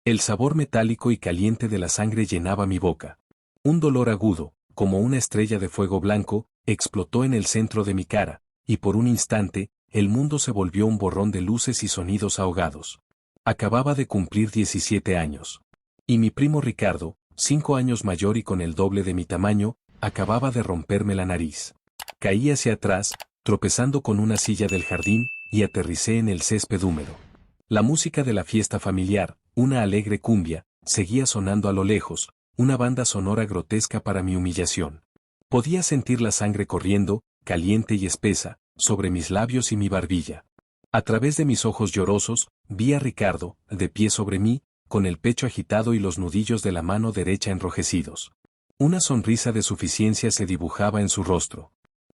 El sabor metálico y caliente de la sangre llenaba mi boca. Un dolor agudo, como una estrella de fuego blanco, explotó en el centro de mi cara, y por un instante, el mundo se volvió un borrón de luces y sonidos ahogados. Acababa de cumplir 17 años. Y mi primo Ricardo, 5 años mayor y con el doble de mi tamaño, acababa de romperme la nariz. Caí hacia atrás, tropezando con una silla del jardín, y aterricé en el césped húmedo. La música de la fiesta familiar, una alegre cumbia, seguía sonando a lo lejos, una banda sonora grotesca para mi humillación. Podía sentir la sangre corriendo, caliente y espesa, sobre mis labios y mi barbilla. A través de mis ojos llorosos, vi a Ricardo, de pie sobre mí, con el pecho agitado y los nudillos de la mano derecha enrojecidos. Una sonrisa de suficiencia se dibujaba en su rostro.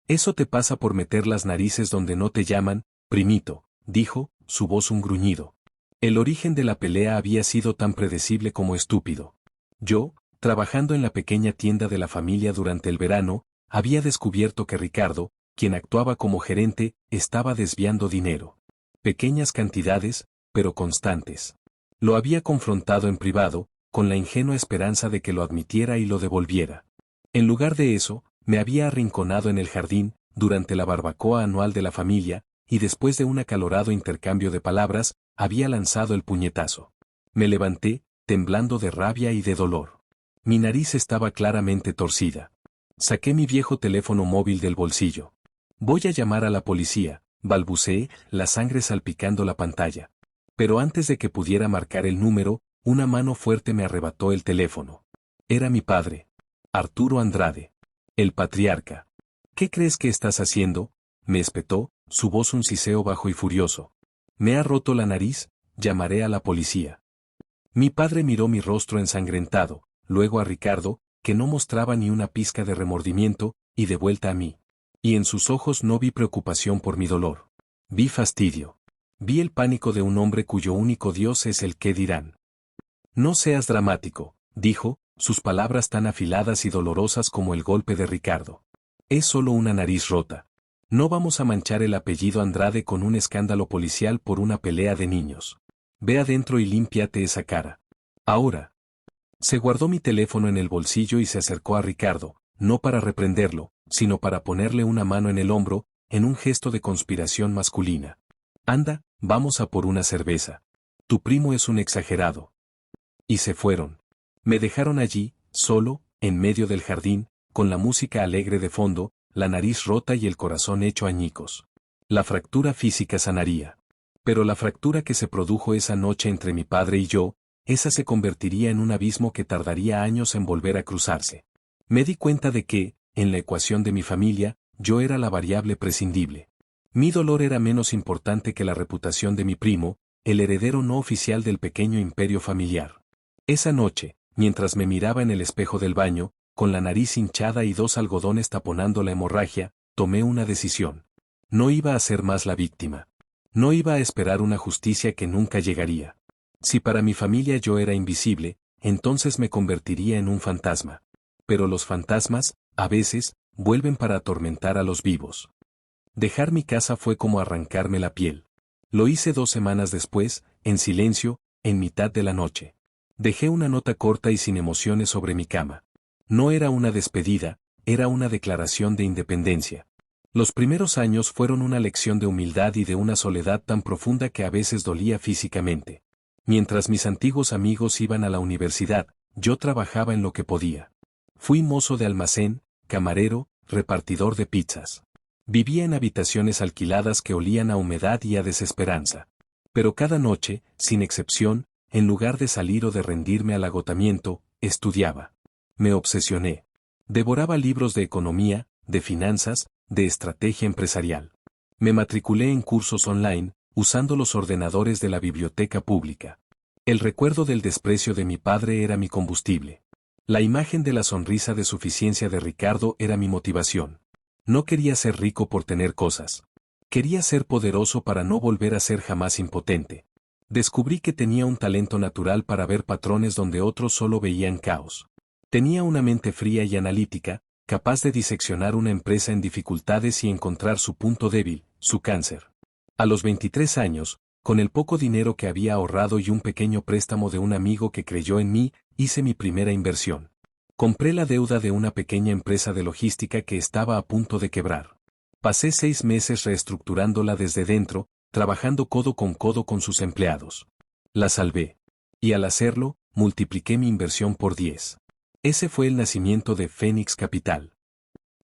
«Eso te pasa por meter las narices donde no te llaman, primito», dijo, su voz un gruñido. El origen de la pelea había sido tan predecible como estúpido. Yo, trabajando en la pequeña tienda de la familia durante el verano, había descubierto que Ricardo, quien actuaba como gerente, estaba desviando dinero. Pequeñas cantidades, pero constantes. Lo había confrontado en privado, con la ingenua esperanza de que lo admitiera y lo devolviera. En lugar de eso, me había arrinconado en el jardín, durante la barbacoa anual de la familia, y después de un acalorado intercambio de palabras, había lanzado el puñetazo. Me levanté, temblando de rabia y de dolor. Mi nariz estaba claramente torcida. Saqué mi viejo teléfono móvil del bolsillo. «Voy a llamar a la policía», balbuceé, la sangre salpicando la pantalla. Pero antes de que pudiera marcar el número, una mano fuerte me arrebató el teléfono. Era mi padre. Arturo Andrade. El patriarca. «¿Qué crees que estás haciendo?», me espetó, su voz un siseo bajo y furioso. «¿Me ha roto la nariz? Llamaré a la policía». Mi padre miró mi rostro ensangrentado, luego a Ricardo, que no mostraba ni una pizca de remordimiento, y de vuelta a mí. Y en sus ojos no vi preocupación por mi dolor. Vi fastidio. Vi el pánico de un hombre cuyo único Dios es el qué dirán. «No seas dramático», dijo, sus palabras tan afiladas y dolorosas como el golpe de Ricardo. «Es solo una nariz rota. No vamos a manchar el apellido Andrade con un escándalo policial por una pelea de niños. Ve adentro y límpiate esa cara. Ahora». Se guardó mi teléfono en el bolsillo y se acercó a Ricardo, no para reprenderlo, sino para ponerle una mano en el hombro, en un gesto de conspiración masculina. «Anda, vamos a por una cerveza. Tu primo es un exagerado». Y se fueron. Me dejaron allí, solo, en medio del jardín, con la música alegre de fondo, la nariz rota y el corazón hecho añicos. La fractura física sanaría. Pero la fractura que se produjo esa noche entre mi padre y yo, esa se convertiría en un abismo que tardaría años en volver a cruzarse. Me di cuenta de que, en la ecuación de mi familia, yo era la variable prescindible. Mi dolor era menos importante que la reputación de mi primo, el heredero no oficial del pequeño imperio familiar. Esa noche, mientras me miraba en el espejo del baño, con la nariz hinchada y 2 algodones taponando la hemorragia, tomé una decisión. No iba a ser más la víctima. No iba a esperar una justicia que nunca llegaría. Si para mi familia yo era invisible, entonces me convertiría en un fantasma. Pero los fantasmas, a veces, vuelven para atormentar a los vivos. Dejar mi casa fue como arrancarme la piel. Lo hice 2 semanas después, en silencio, en mitad de la noche. Dejé una nota corta y sin emociones sobre mi cama. No era una despedida, era una declaración de independencia. Los primeros años fueron una lección de humildad y de una soledad tan profunda que a veces dolía físicamente. Mientras mis antiguos amigos iban a la universidad, yo trabajaba en lo que podía. Fui mozo de almacén, camarero, repartidor de pizzas. Vivía en habitaciones alquiladas que olían a humedad y a desesperanza. Pero cada noche, sin excepción, en lugar de salir o de rendirme al agotamiento, estudiaba. Me obsesioné. Devoraba libros de economía, de finanzas, de estrategia empresarial. Me matriculé en cursos online, usando los ordenadores de la biblioteca pública. El recuerdo del desprecio de mi padre era mi combustible. La imagen de la sonrisa de suficiencia de Ricardo era mi motivación. No quería ser rico por tener cosas. Quería ser poderoso para no volver a ser jamás impotente. Descubrí que tenía un talento natural para ver patrones donde otros solo veían caos. Tenía una mente fría y analítica, capaz de diseccionar una empresa en dificultades y encontrar su punto débil, su cáncer. A los 23 años, Con el poco dinero que había ahorrado y un pequeño préstamo de un amigo que creyó en mí, hice mi primera inversión. Compré la deuda de una pequeña empresa de logística que estaba a punto de quebrar. Pasé 6 meses reestructurándola desde dentro, trabajando codo con sus empleados. La salvé. Y al hacerlo, multipliqué mi inversión por 10. Ese fue el nacimiento de Phoenix Capital.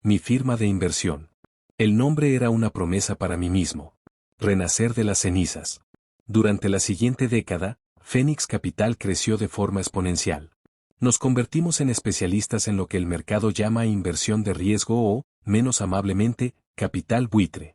Mi firma de inversión. El nombre era una promesa para mí mismo. Renacer de las cenizas. Durante la siguiente década, Phoenix Capital creció de forma exponencial. Nos convertimos en especialistas en lo que el mercado llama inversión de riesgo o, menos amablemente, capital buitre.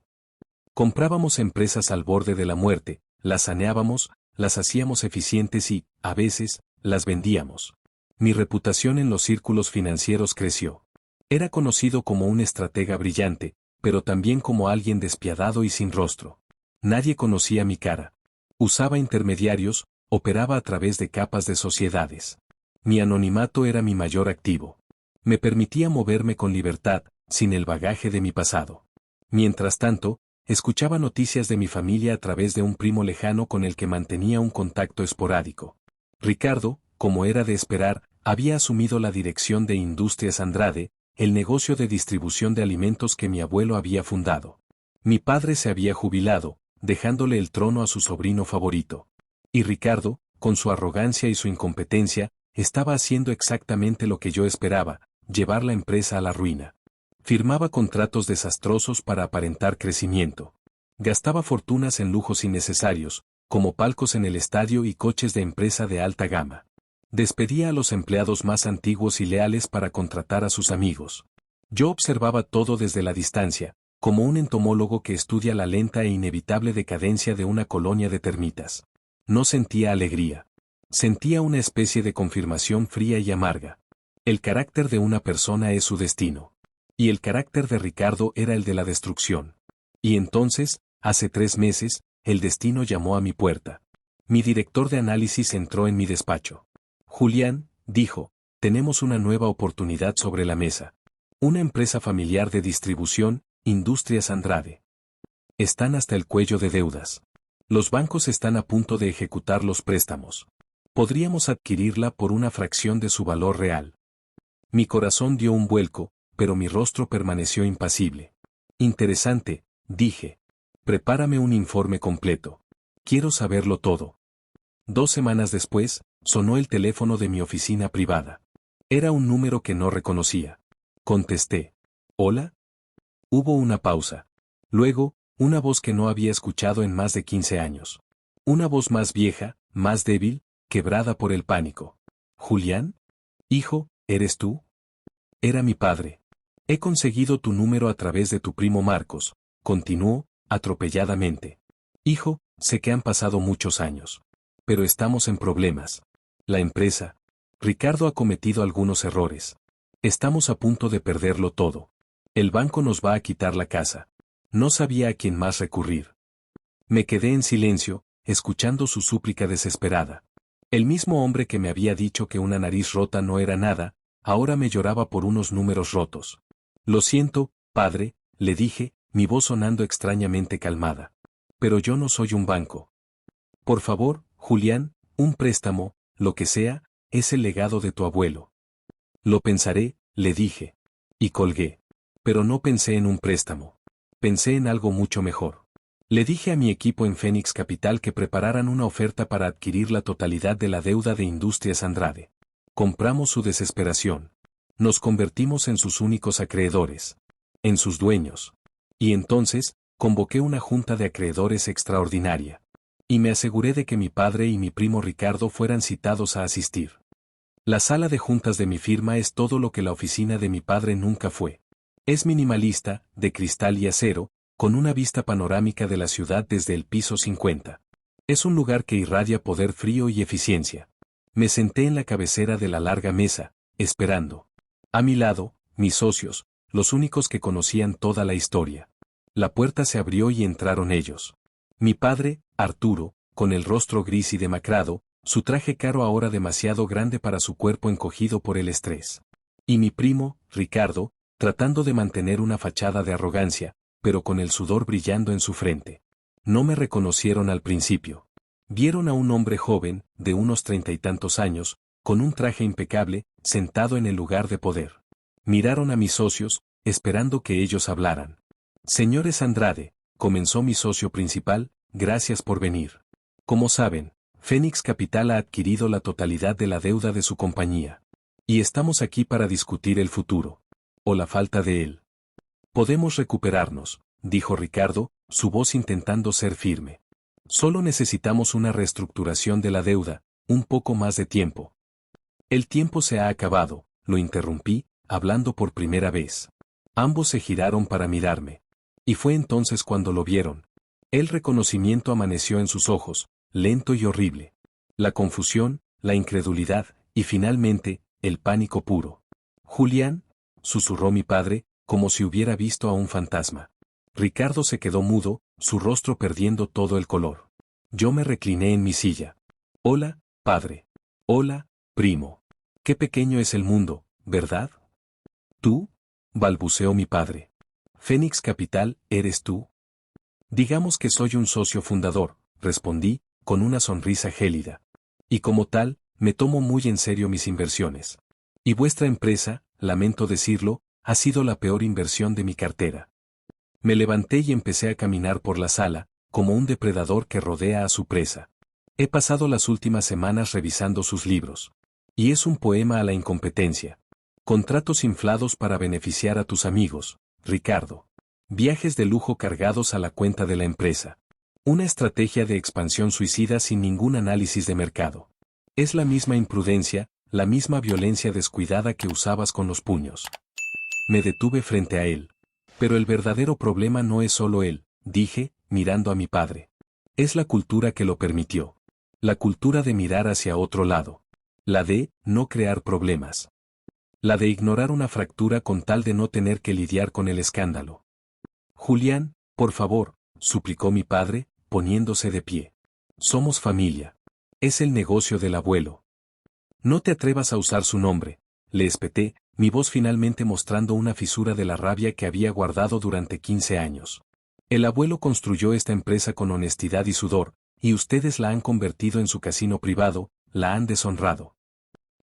Comprábamos empresas al borde de la muerte, las saneábamos, las hacíamos eficientes y, a veces, las vendíamos. Mi reputación en los círculos financieros creció. Era conocido como un estratega brillante, pero también como alguien despiadado y sin rostro. Nadie conocía mi cara. Usaba intermediarios, operaba a través de capas de sociedades. Mi anonimato era mi mayor activo. Me permitía moverme con libertad, sin el bagaje de mi pasado. Mientras tanto, escuchaba noticias de mi familia a través de un primo lejano con el que mantenía un contacto esporádico. Ricardo, como era de esperar, había asumido la dirección de Industrias Andrade, el negocio de distribución de alimentos que mi abuelo había fundado. Mi padre se había jubilado, dejándole el trono a su sobrino favorito. Y Ricardo, con su arrogancia y su incompetencia, estaba haciendo exactamente lo que yo esperaba, llevar la empresa a la ruina. Firmaba contratos desastrosos para aparentar crecimiento. Gastaba fortunas en lujos innecesarios, como palcos en el estadio y coches de empresa de alta gama. Despedía a los empleados más antiguos y leales para contratar a sus amigos. Yo observaba todo desde la distancia, como un entomólogo que estudia la lenta e inevitable decadencia de una colonia de termitas. No sentía alegría. Sentía una especie de confirmación fría y amarga. El carácter de una persona es su destino. Y el carácter de Ricardo era el de la destrucción. Y entonces, hace 3 meses, el destino llamó a mi puerta. Mi director de análisis entró en mi despacho. Julián, dijo, tenemos una nueva oportunidad sobre la mesa. Una empresa familiar de distribución, Industrias Andrade. Están hasta el cuello de deudas. Los bancos están a punto de ejecutar los préstamos. Podríamos adquirirla por una fracción de su valor real. Mi corazón dio un vuelco, pero mi rostro permaneció impasible. Interesante, dije. Prepárame un informe completo. Quiero saberlo todo. 2 semanas después, sonó el teléfono de mi oficina privada. Era un número que no reconocía. Contesté. ¿Hola? Hubo una pausa. Luego, una voz que no había escuchado en más de 15 años. Una voz más vieja, más débil, quebrada por el pánico. ¿Julián? Hijo, ¿eres tú? Era mi padre. He conseguido tu número a través de tu primo Marcos, continuó, atropelladamente. Hijo, sé que han pasado muchos años. Pero estamos en problemas. La empresa. Ricardo ha cometido algunos errores. Estamos a punto de perderlo todo. El banco nos va a quitar la casa. No sabía a quién más recurrir. Me quedé en silencio, escuchando su súplica desesperada. El mismo hombre que me había dicho que una nariz rota no era nada, ahora me lloraba por unos números rotos. Lo siento, padre, le dije, mi voz sonando extrañamente calmada. Pero yo no soy un banco. Por favor, Julián, un préstamo, lo que sea, es el legado de tu abuelo. Lo pensaré, le dije. Y colgué. Pero no pensé en un préstamo. Pensé en algo mucho mejor. Le dije a mi equipo en Phoenix Capital que prepararan una oferta para adquirir la totalidad de la deuda de Industrias Andrade. Compramos su desesperación. Nos convertimos en sus únicos acreedores. En sus dueños. Y entonces, convoqué una junta de acreedores extraordinaria. Y me aseguré de que mi padre y mi primo Ricardo fueran citados a asistir. La sala de juntas de mi firma es todo lo que la oficina de mi padre nunca fue. Es minimalista, de cristal y acero, con una vista panorámica de la ciudad desde el piso 50. Es un lugar que irradia poder frío y eficiencia. Me senté en la cabecera de la larga mesa, esperando. A mi lado, mis socios, los únicos que conocían toda la historia. La puerta se abrió y entraron ellos. Mi padre, Arturo, con el rostro gris y demacrado, su traje caro ahora demasiado grande para su cuerpo encogido por el estrés. Y mi primo, Ricardo, tratando de mantener una fachada de arrogancia, pero con el sudor brillando en su frente. No me reconocieron al principio. Vieron a un hombre joven, de unos 30 y tantos años, con un traje impecable, sentado en el lugar de poder. Miraron a mis socios, esperando que ellos hablaran. Señores Andrade, comenzó mi socio principal, gracias por venir. Como saben, Phoenix Capital ha adquirido la totalidad de la deuda de su compañía. Y estamos aquí para discutir el futuro. O la falta de él. Podemos recuperarnos, dijo Ricardo, su voz intentando ser firme. Solo necesitamos una reestructuración de la deuda, un poco más de tiempo. El tiempo se ha acabado, lo interrumpí, hablando por primera vez. Ambos se giraron para mirarme. Y fue entonces cuando lo vieron. El reconocimiento amaneció en sus ojos, lento y horrible. La confusión, la incredulidad, y finalmente, el pánico puro. «Julián», susurró mi padre, como si hubiera visto a un fantasma. Ricardo se quedó mudo, su rostro perdiendo todo el color. Yo me recliné en mi silla. «Hola, padre. Hola, primo. Qué pequeño es el mundo, ¿verdad?» «¿Tú?», balbuceó mi padre. «Phoenix Capital, ¿eres tú?» «Digamos que soy un socio fundador», respondí, con una sonrisa gélida. «Y como tal, me tomo muy en serio mis inversiones. Y vuestra empresa, lamento decirlo, ha sido la peor inversión de mi cartera». Me levanté y empecé a caminar por la sala, como un depredador que rodea a su presa. He pasado las últimas semanas revisando sus libros. Y es un poema a la incompetencia. Contratos inflados para beneficiar a tus amigos, Ricardo. Viajes de lujo cargados a la cuenta de la empresa. Una estrategia de expansión suicida sin ningún análisis de mercado. Es la misma imprudencia, la misma violencia descuidada que usabas con los puños. Me detuve frente a él. Pero el verdadero problema no es solo él, dije, mirando a mi padre. Es la cultura que lo permitió. La cultura de mirar hacia otro lado. La de no crear problemas. La de ignorar una fractura con tal de no tener que lidiar con el escándalo. «Julián, por favor», suplicó mi padre, poniéndose de pie. «Somos familia. Es el negocio del abuelo. No te atrevas a usar su nombre», le espeté, mi voz finalmente mostrando una fisura de la rabia que había guardado durante 15 años. «El abuelo construyó esta empresa con honestidad y sudor, y ustedes la han convertido en su casino privado, la han deshonrado».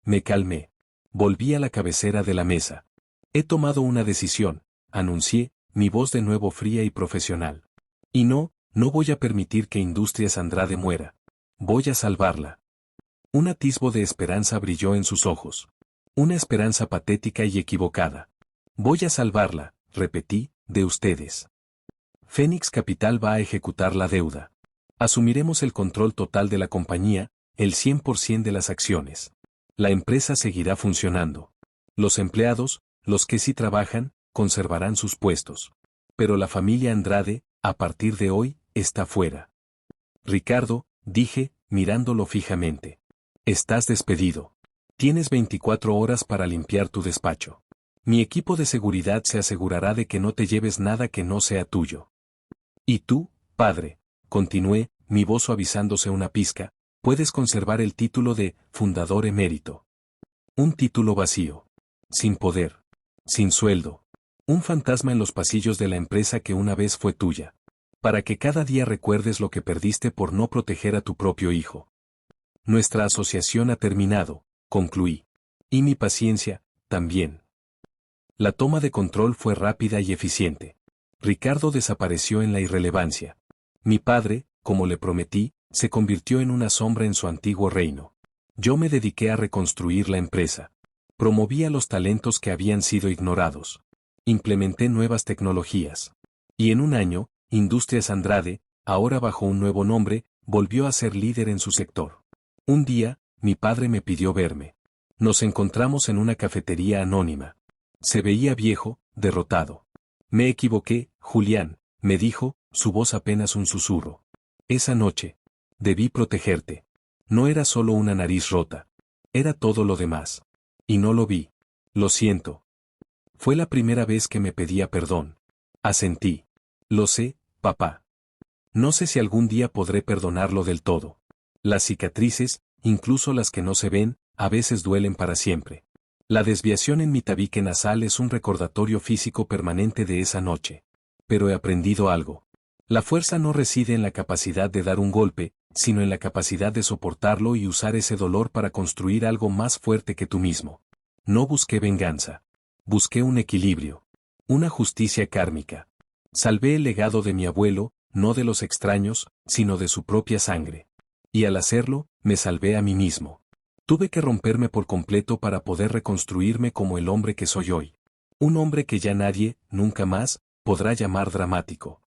Me calmé. Volví a la cabecera de la mesa. «He tomado una decisión», anuncié, mi voz de nuevo fría y profesional. «Y no voy a permitir que Industrias Andrade muera. Voy a salvarla». Un atisbo de esperanza brilló en sus ojos. Una esperanza patética y equivocada. «Voy a salvarla», repetí, «de ustedes. Phoenix Capital va a ejecutar la deuda. Asumiremos el control total de la compañía, el 100% de las acciones. La empresa seguirá funcionando. Los empleados, los que sí trabajan, conservarán sus puestos. Pero la familia Andrade, a partir de hoy, está fuera». «Ricardo», dije, mirándolo fijamente. «Estás despedido. Tienes 24 horas para limpiar tu despacho. Mi equipo de seguridad se asegurará de que no te lleves nada que no sea tuyo. Y tú, padre», continué, mi voz suavizándose una pizca, «puedes conservar el título de fundador emérito. Un título vacío. Sin poder. Sin sueldo. Un fantasma en los pasillos de la empresa que una vez fue tuya. Para que cada día recuerdes lo que perdiste por no proteger a tu propio hijo. Nuestra asociación ha terminado», concluí. «Y mi paciencia, también». La toma de control fue rápida y eficiente. Ricardo desapareció en la irrelevancia. Mi padre, como le prometí, se convirtió en una sombra en su antiguo reino. Yo me dediqué a reconstruir la empresa. Promoví a los talentos que habían sido ignorados. Implementé nuevas tecnologías. Y en un año, Industrias Andrade, ahora bajo un nuevo nombre, volvió a ser líder en su sector. Un día, mi padre me pidió verme. Nos encontramos en una cafetería anónima. Se veía viejo, derrotado. «Me equivoqué, Julián», me dijo, su voz apenas un susurro. «Esa noche. Debí protegerte. No era solo una nariz rota. Era todo lo demás. Y no lo vi. Lo siento». Fue la primera vez que me pedía perdón. Asentí. «Lo sé, papá. No sé si algún día podré perdonarlo del todo. Las cicatrices, incluso las que no se ven, a veces duelen para siempre. La desviación en mi tabique nasal es un recordatorio físico permanente de esa noche. Pero he aprendido algo. La fuerza no reside en la capacidad de dar un golpe, sino en la capacidad de soportarlo y usar ese dolor para construir algo más fuerte que tú mismo. No busqué venganza. Busqué un equilibrio. Una justicia kármica. Salvé el legado de mi abuelo, no de los extraños, sino de su propia sangre. Y al hacerlo, me salvé a mí mismo. Tuve que romperme por completo para poder reconstruirme como el hombre que soy hoy. Un hombre que ya nadie, nunca más, podrá llamar dramático.